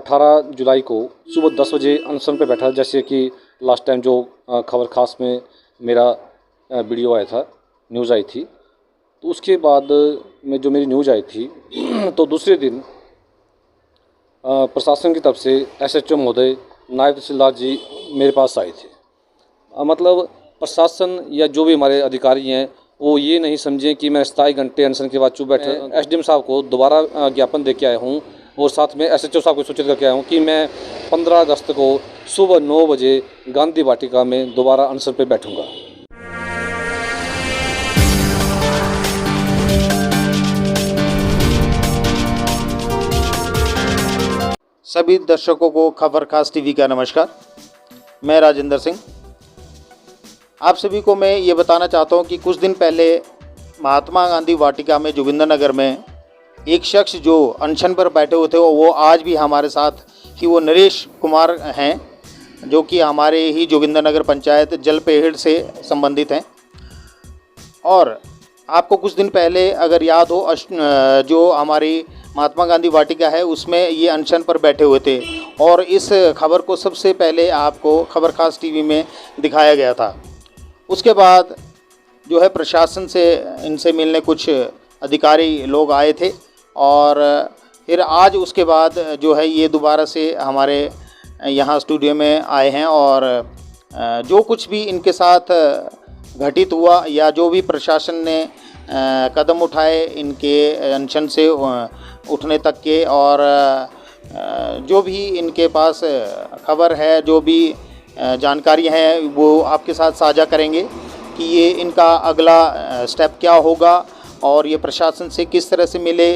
18 जुलाई को सुबह 10 बजे अनशन पे बैठा, जैसे कि लास्ट टाइम जो खबर खास में मेरा वीडियो आया था, न्यूज़ आई थी। तो उसके बाद में जो मेरी न्यूज़ आई थी तो दूसरे दिन प्रशासन की तरफ से SHO महोदय, नायब तहसीलदार जी मेरे पास आए थे। मतलब प्रशासन या जो भी हमारे अधिकारी हैं वो ये नहीं समझें कि मैं 27 घंटे अनशन के बाद चुप बैठे। SDM साहब को दोबारा ज्ञापन दे के आया हूँ और साथ में SHO साहब को सूचित करके आया हूँ कि मैं 15 अगस्त को सुबह 9 बजे गांधी वाटिका में दोबारा अनशन पे बैठूँगा। सभी दर्शकों को खबर खास टीवी का नमस्कार। मैं राजेंद्र सिंह। आप सभी को मैं ये बताना चाहता हूँ कि कुछ दिन पहले महात्मा गांधी वाटिका में जोगिंदरनगर में एक शख्स जो अनशन पर बैठे हुए थे वो आज भी हमारे साथ कि वो नरेश कुमार हैं, जो कि हमारे ही जोगिंदरनगर पंचायत जलपेड़ से संबंधित हैं। और आपको कुछ दिन पहले अगर याद हो, जो हमारी महात्मा गांधी वाटिका है उसमें ये अनशन पर बैठे हुए थे और इस खबर को सबसे पहले आपको खबर खास टीवी में दिखाया गया था। उसके बाद जो है प्रशासन से इनसे मिलने कुछ अधिकारी लोग आए थे और फिर आज उसके बाद जो है ये दोबारा से हमारे यहाँ स्टूडियो में आए हैं और जो कुछ भी इनके साथ घटित हुआ या जो भी प्रशासन ने कदम उठाए इनके अनशन से उठने तक के, और जो भी इनके पास खबर है, जो भी जानकारी है वो आपके साथ साझा करेंगे कि ये इनका अगला स्टेप क्या होगा और ये प्रशासन से किस तरह से मिले।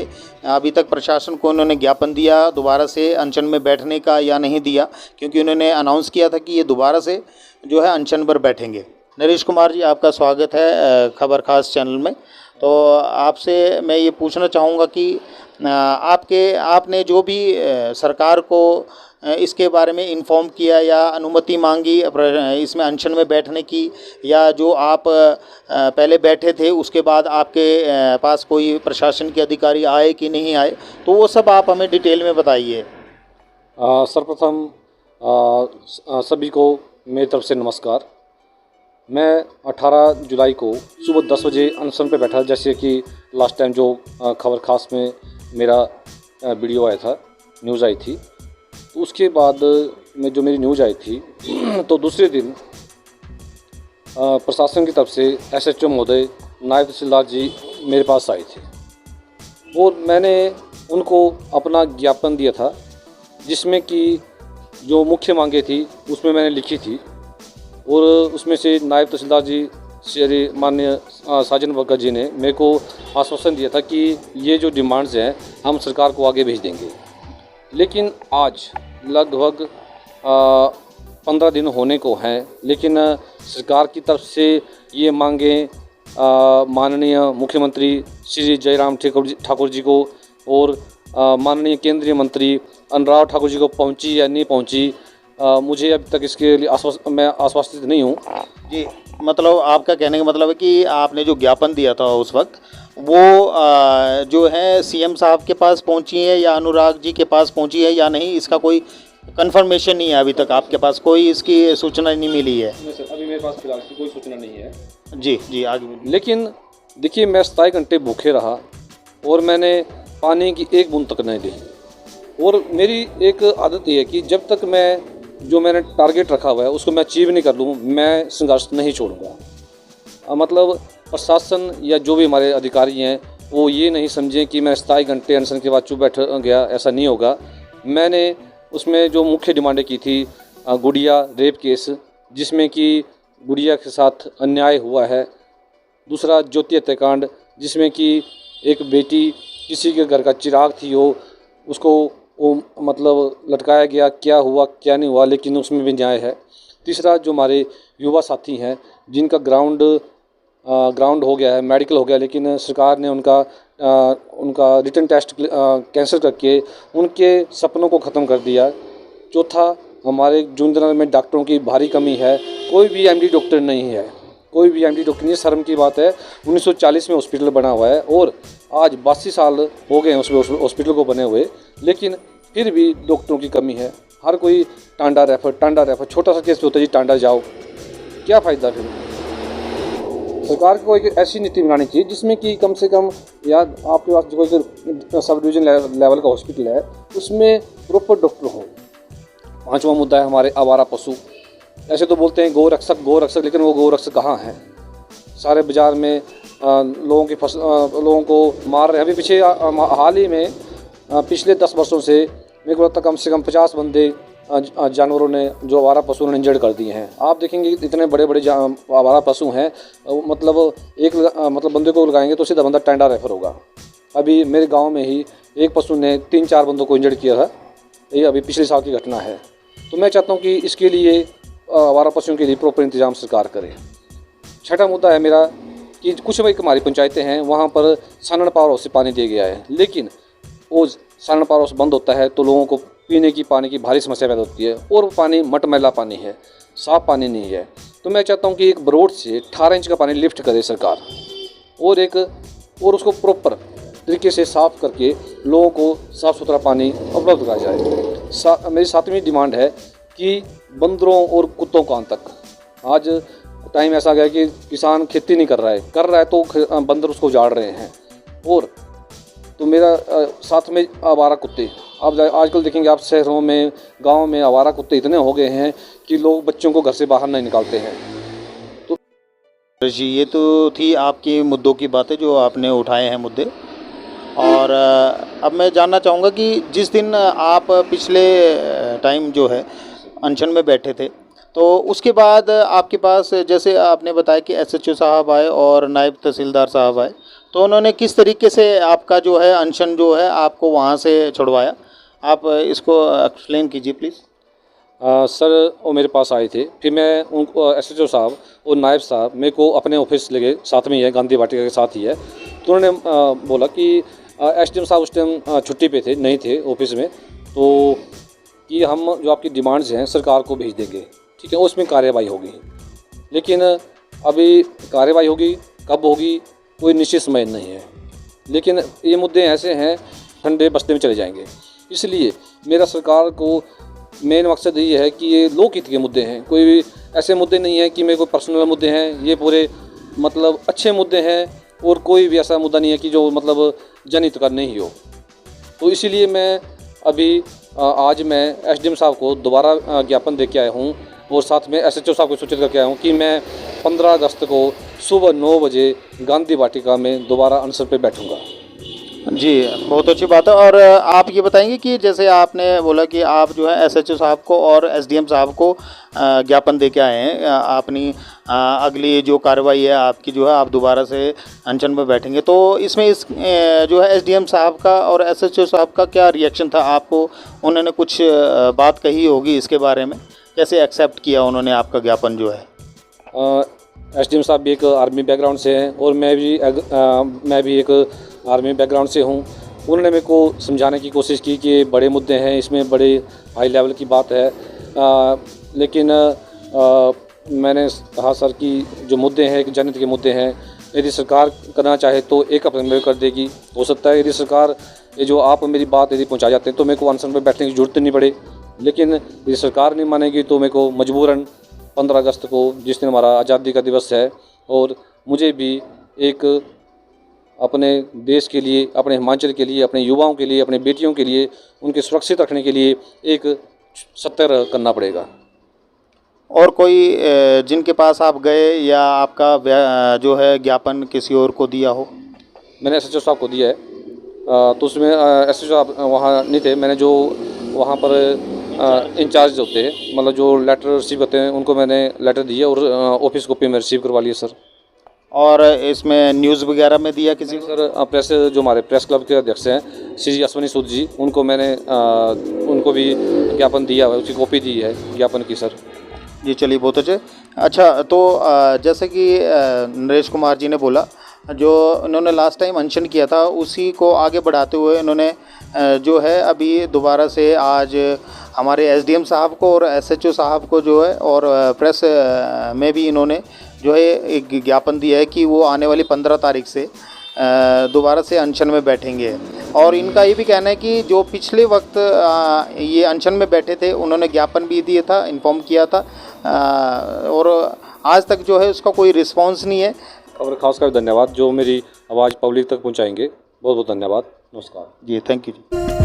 अभी तक प्रशासन को उन्होंने ज्ञापन दिया दोबारा से अनशन में बैठने का या नहीं दिया, क्योंकि उन्होंने अनाउंस किया था कि ये दोबारा से जो है अनशन पर बैठेंगे। नरेश कुमार जी, आपका स्वागत है खबर खास चैनल में। तो आपसे मैं ये पूछना चाहूँगा कि आपने जो भी सरकार को इसके बारे में इन्फॉर्म किया या अनुमति मांगी इसमें अनशन में बैठने की, या जो आप पहले बैठे थे उसके बाद आपके पास कोई प्रशासन के अधिकारी आए कि नहीं आए, तो वो सब आप हमें डिटेल में बताइए। सर्वप्रथम सभी को मेरी तरफ से नमस्कार। मैं 18 जुलाई को सुबह 10 बजे अनशन पे बैठा, जैसे कि लास्ट टाइम जो खबर खास में मेरा वीडियो आया था, न्यूज़ आई थी। तो उसके बाद में जो मेरी न्यूज़ आई थी तो दूसरे दिन प्रशासन की तरफ से SHO महोदय, नायब तहसीलदार जी मेरे पास आए थे और मैंने उनको अपना ज्ञापन दिया था, जिसमें कि जो मुख्य मांगे थी उसमें मैंने लिखी थी और उसमें से नायब तहसीलदार जी श्री माननीय साजन बग्गा जी ने मेरे को आश्वासन दिया था कि ये जो डिमांड्स हैं हम सरकार को आगे भेज देंगे। लेकिन आज लगभग 15 दिन होने को हैं, लेकिन सरकार की तरफ से ये मांगें माननीय मुख्यमंत्री श्री जयराम ठाकुर जी को और माननीय केंद्रीय मंत्री अनुराग ठाकुर जी को पहुंची या नहीं पहुंची, मुझे अभी तक इसके लिए मैं आश्वस्त नहीं हूँ जी। मतलब आपका कहने का मतलब है कि आपने जो ज्ञापन दिया था उस वक्त वो जो है CM साहब के पास पहुंची है या अनुराग जी के पास पहुंची है या नहीं, इसका कोई कंफर्मेशन नहीं है। अभी तक आपके पास कोई इसकी सूचना नहीं मिली है? नहीं सर, अभी मेरे पास फिलहाल की कोई सूचना नहीं है। जी आगे। लेकिन देखिए, मैं 27 घंटे भूखे रहा और मैंने पानी की एक बूंद तक नहीं ली। और मेरी एक आदत ये है कि जब तक जो मैंने टारगेट रखा हुआ है उसको मैं अचीव नहीं कर लूँ, मैं संघर्ष नहीं छोड़ूंगा। मतलब प्रशासन या जो भी हमारे अधिकारी हैं वो ये नहीं समझें कि मैं 27 घंटे अनशन के बाद चुप बैठ गया, ऐसा नहीं होगा। मैंने उसमें जो मुख्य डिमांडें की थी, गुड़िया रेप केस जिसमें कि गुड़िया के साथ अन्याय हुआ है, दूसरा ज्योति हत्याकांड जिसमें कि एक बेटी किसी के घर का चिराग थी, उसको मतलब लटकाया गया, क्या हुआ क्या नहीं हुआ, लेकिन उसमें भी न्याय है। तीसरा जो हमारे युवा साथी हैं जिनका ग्राउंड हो गया है, मेडिकल हो गया, लेकिन सरकार ने उनका रिटन टेस्ट कैंसिल करके उनके सपनों को ख़त्म कर दिया। चौथा, हमारे जोगिंदरनगर में डॉक्टरों की भारी कमी है, कोई भी MD डॉक्टर नहीं है, कोई भी MD डॉक्टर नहीं। शर्म की बात है, 1940 में हॉस्पिटल बना हुआ है और आज 82 साल हो गए हैं उस हॉस्पिटल को बने हुए, लेकिन फिर भी डॉक्टरों की कमी है। हर कोई टांडा रेफर, छोटा सा केस पे होता है जी टांडा जाओ, क्या फ़ायदा फिर। सरकार को एक ऐसी नीति बनानी चाहिए जिसमें कि कम से कम, या आपके पास जो कोई सब डिवीज़न लेवल का हॉस्पिटल है उसमें प्रॉपर डॉक्टर हो। पांचवा मुद्दा है हमारे आवारा पशु। ऐसे तो बोलते हैं गौ रक्षक, लेकिन वो गौ रक्षक कहाँ हैं? सारे बाज़ार में लोगों को मार रहे हैं। अभी पीछे हाल ही में पिछले 10 वर्षों से मेरे को लगता है कम से कम 50 बंदे जानवरों ने, जो आवारा पशु ने इंजर्ड कर दिए हैं। आप देखेंगे इतने बड़े बड़े आवारा पशु हैं, मतलब बंदे को लगाएंगे तो सीधा बंदा टांडा रेफर होगा। अभी मेरे गांव में ही एक पशु ने 3-4 बंदों को इंजर्ड किया था। ये अभी पिछले साल की घटना है। तो मैं चाहता हूँ कि इसके लिए आवारा पशुओं के लिए प्रॉपर इंतजाम सरकार करे। छठा मुद्दा है मेरा कि कुछ भाई हमारी पंचायतें हैं, वहाँ पर सानन पावर हाउस से पानी दिया गया है, लेकिन वो सानन पावर हाउस बंद होता है तो लोगों को पीने की पानी की भारी समस्या पैदा होती है, और वो पानी मटमैला पानी है, साफ़ पानी नहीं है। तो मैं चाहता हूँ कि एक बरोड से 18 इंच का पानी लिफ्ट करे सरकार, और उसको प्रॉपर तरीके से साफ़ करके लोगों को साफ़ सुथरा पानी उपलब्ध कराया जाए। मेरी 7वीं डिमांड है कि बंदरों और कुत्तों का अंत तक। आज टाइम ऐसा गया कि किसान खेती नहीं कर रहा है तो बंदर उसको उजाड़ रहे हैं। और तो मेरा साथ में आवारा कुत्ते, आप आजकल देखेंगे आप शहरों में, गांव में आवारा कुत्ते इतने हो गए हैं कि लोग बच्चों को घर से बाहर नहीं निकालते हैं। तो जी, ये तो थी आपकी मुद्दों की बातें जो आपने उठाए हैं मुद्दे। और अब मैं जानना चाहूँगा कि जिस दिन आप पिछले टाइम जो है अनशन में बैठे थे, तो उसके बाद आपके पास, जैसे आपने बताया कि एसएचओ साहब आए और नायब तहसीलदार साहब आए, तो उन्होंने किस तरीके से आपका जो है अनशन जो है आपको वहाँ से छुड़वाया, आप इसको एक्सप्लेन कीजिए प्लीज़। सर वो मेरे पास आए थे, फिर मैं उनको एसएचओ साहब और नायब साहब मेरे को अपने ऑफिस ले गए, साथ में ही है, गांधी वाटिका के साथ ही है। तो उन्होंने बोला कि एसडीएम साहब उस टाइम छुट्टी पे थे, नहीं थे ऑफिस में, तो कि हम जो आपकी डिमांड्स हैं सरकार को भेज देंगे, ठीक है, उसमें कार्रवाई होगी। लेकिन अभी कार्रवाई होगी कब होगी कोई निश्चित समय नहीं है, लेकिन ये मुद्दे ऐसे हैं ठंडे बस्ते में चले जाएंगे। इसलिए मेरा सरकार को मेन मकसद ये है कि ये लोकहित के मुद्दे हैं, कोई भी ऐसे मुद्दे नहीं हैं कि मेरे को पर्सनल मुद्दे हैं, ये पूरे मतलब अच्छे मुद्दे हैं, और कोई भी ऐसा मुद्दा नहीं है कि जो मतलब जनहित का नहीं हो। तो इसीलिए मैं अभी आज मैं एसडीएम साहब को दोबारा ज्ञापन दे के आया हूँ, और साथ में एसएचओ साहब को सूचित करके आया हूँ कि मैं 15 अगस्त को सुबह 9 बजे गांधी वाटिका में दोबारा अनशन पे बैठूँगा। जी, बहुत अच्छी बात है। और आप ये बताएंगे कि जैसे आपने बोला कि आप जो है एसएचओ साहब को और एसडीएम साहब को ज्ञापन दे के आए हैं, अपनी अगली जो कार्रवाई है आपकी जो है आप दोबारा से अनशन में बैठेंगे, तो इसमें जो है एसडीएम साहब का और एसएचओ साहब का क्या रिएक्शन था? आपको उन्होंने कुछ बात कही होगी इसके बारे में, कैसे एक्सेप्ट किया उन्होंने आपका ज्ञापन जो है? एसडीएम साहब भी एक आर्मी बैकग्राउंड से हैं, और मैं भी एक आर्मी बैकग्राउंड से हूँ। उन्होंने मेरे को समझाने की कोशिश की कि बड़े मुद्दे हैं, इसमें बड़े हाई लेवल की बात है, लेकिन मैंने कहा सर कि जो मुद्दे हैं जनहित के मुद्दे हैं, यदि सरकार करना चाहे तो 1 हफ्ते में कर देगी। हो सकता है यदि सरकार ये जो आप मेरी बात यदि पहुँचा जाते हैं तो मेरे को अनशन पर बैठने की जरूरत नहीं पड़े, लेकिन यदि सरकार नहीं मानेगी तो मेरे को मजबूरन 15 अगस्त को, जिस दिन हमारा आज़ादी का दिवस है, और मुझे भी एक अपने देश के लिए, अपने हिमाचल के लिए, अपने युवाओं के लिए, अपने बेटियों के लिए, उनके सुरक्षित रखने के लिए एक सत्याग्रह करना पड़ेगा। और कोई जिनके पास आप गए या आपका जो है ज्ञापन किसी और को दिया हो? मैंने एसएचओ साहब को दिया है, तो उसमें एसएचओ साहब वहाँ नहीं थे। मैंने जो वहाँ पर इंचार्ज होते हैं, मतलब जो लेटर रिसीव करते हैं, उनको मैंने लेटर दिया और ऑफिस कॉपी में रिसीव करवा लिया सर। और इसमें न्यूज़ वगैरह में दिया किसी को? सर प्रेस, जो हमारे प्रेस क्लब के अध्यक्ष हैं श्री अश्वनी सूद जी, उनको मैंने उनको भी ज्ञापन दिया है, उसकी कॉपी दी है ज्ञापन की सर। जी, चलिए बहुत अच्छे। अच्छा, तो जैसे कि नरेश कुमार जी ने बोला, जो इन्होंने लास्ट टाइम अनशन किया था उसी को आगे बढ़ाते हुए इन्होंने जो है अभी दोबारा से आज हमारे एसडीएम साहब को और एसएचओ साहब को जो है, और प्रेस में भी इन्होंने जो है एक ज्ञापन दिया है कि वो आने वाली 15 तारीख से दोबारा से अनशन में बैठेंगे। और इनका ये भी कहना है कि जो पिछले वक्त ये अनशन में बैठे थे उन्होंने ज्ञापन भी दिया था, इन्फॉर्म किया था, और आज तक जो है उसका कोई रिस्पांस नहीं है। खबर खास का धन्यवाद जो मेरी आवाज़ पब्लिक तक पहुंचाएंगे। बहुत बहुत धन्यवाद। नमस्कार जी, थैंक यू जी।